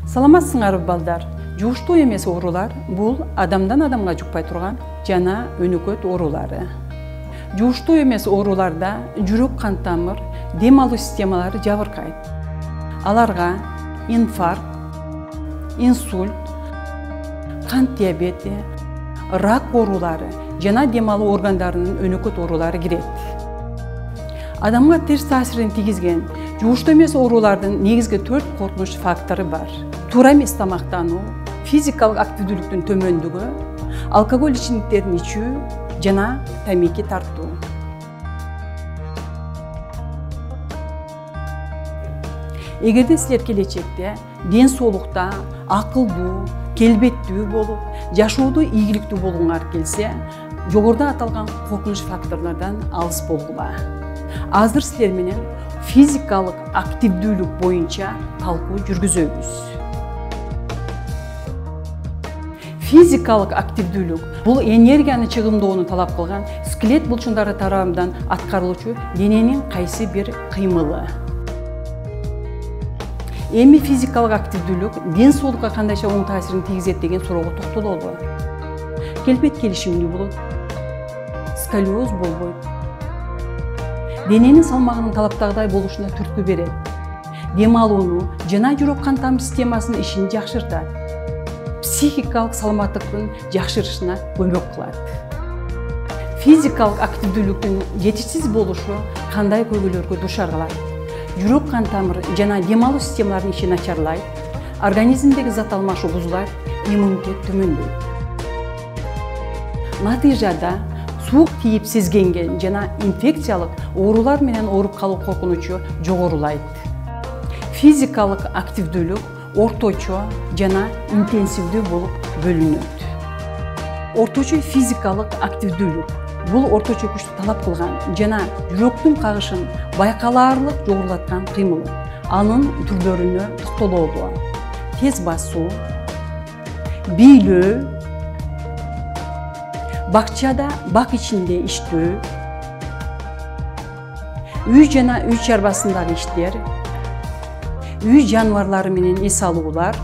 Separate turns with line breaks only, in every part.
Саламатсыңарбы балдар? Жугуштуу эмес оорулар бул адамдан адамга жукпай турган жана өнөкөт оорулары. Жугуштуу эмес ооруларда жүрөк кан тамыр, дем алуу системалары жабыркайт. Аларга инфаркт, инсульт, кант диабети, рак оорулары жана дем алуу органдарынын өнөкөт оорулары кирет. Адамга терс таасирин тийгизген жугуштуу эмес оорулардын негизги 4 коркунуч фактору бар. Туура эмес тамактануу, физикалык активдүүлүктүн төмөндүгү, алкоголь ичимдиктерин ичүү жана тамеки тартуу. Эгерде силер келечекте ден соолукта акылдуу, келбеттүү болуп, жашоодо ийгиликтүү болгуңар келсе, жогоруда аталган коркунуч факторлордон алыс болгула. Азыр силер менен физикалык активдүүлүк боюнча талкуу жүргүзөбүз. Физикалык активдүүлүк бул энергияны чыгымдоону талап кылган скелет булчундары тарабынан аткарылуучу дененин кайсы бир кыймылы. Эми физикалык активдүүлүк ден соолукка кандайча оң таасирин тийгизет деген суроого токтололу. Келбет келишимдүү болот, сколиоз болбойт. Дененин салмагынын талаптагыдай болушуна түрткү берет. Дем алууну жана жүрөк кан тамыр системасынын ишин жакшыртат. Психикалык саламаттыктын жакшырышына көмөк кылат. Физикалык активдүүлүктүн жетишсиз болушу кандай көйгөйлөргө дуушар кылат? Жүрөк кан тамыр жана дем алуу системаларынын иши начарлайт, организмдеги зат алмашуу бузулат, иммунитет төмөндөйт. Натыйжада суук тийип сезгенге жана инфекциялык оорулар менен ооруп калуу коркунучу жогорулайт. Физикалык активдүүлүк орточо жана интенсивдүү болуп бөлүнөт. Орточо физикалык активдүүлүк бул орточо күчтү талап кылган жана жүрөктүн кагышын байкалаарлык жогорулаткан кыймыл. Анын түрлөрүнө токтололу. Тез басуу, бийлөө, бакчада бак ичинде иштөө, үй жана үй чарбасындагы иштер, үй жаныбарлары менен эс алуулар,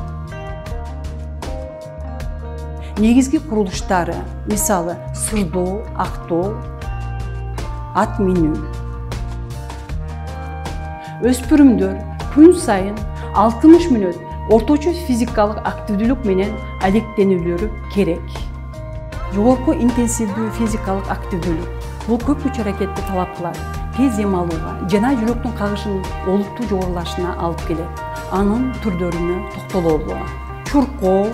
негизги курулуштары, мисалы сырдоо, актоо, ат минүү. Өспүрүмдөр күн сайын 60 мүнөт орточо физикалык активдүүлүк менен алектенүүлөрү керек. Жогорку интенсивдүү физикалык активдүүлүк бул көп күч аракетти талап кылат, тез дем алууга жана жүрөктүн кагышынын олуттуу жогорулашына алып келет. Анын түрлөрүнө токтололу. Чуркоо,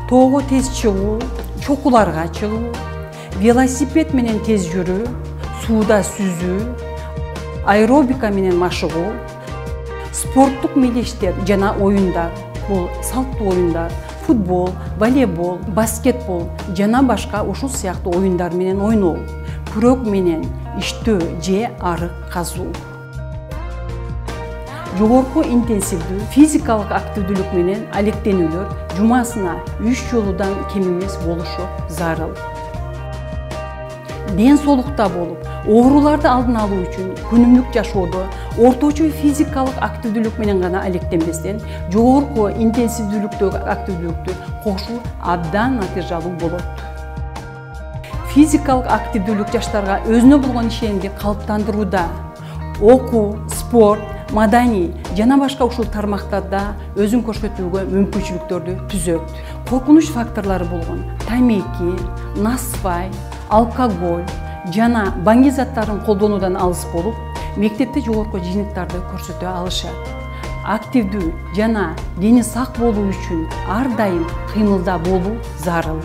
тоого тез чыгуу, чокуларга чыгуу, велосипед менен тез жүрүү, сууда сүзүү, аэробика менен машыгуу, спорттук мелештер жана оюндар, бул салттуу оюндар, футбол, волейбол, баскетбол жана башка ушул сыяктуу оюндар менен ойноо, күрөк менен иштөө же арык казуу. Жогорку интенсивдүү физикалык активдүүлүк менен алектенүүлөр жумасына 3 жолудан кем эмес болушу зарыл. Ден соолукта болуп, ооруларды алдын алуу үчүн күнүмдүк жашоодо орточо физикалык активдүүлүк менен гана алектенбестен, жогорку интенсивдүүлүктөгү активдүүлүктү кошуу абдан натыйжалуу болот. Физикалык активдүүлүк жаштарга өзүнө болгон ишенимди калыптандырууда, окуу, спорт, маданий жана башка ушул тармактарда өзүн көрсөтүүгө мүмкүнчүлүктөрдү түзөт. Коркунуч факторлору болгон тамеки, насвай, алкоголь жана баңги заттарын колдонуудан алыс болуп, мектепте жогорку жыйынтыктарды көрсөтө алышат. Активдүү жана дени сак болуу үчүн ар дайым кыймылда болуу зарыл.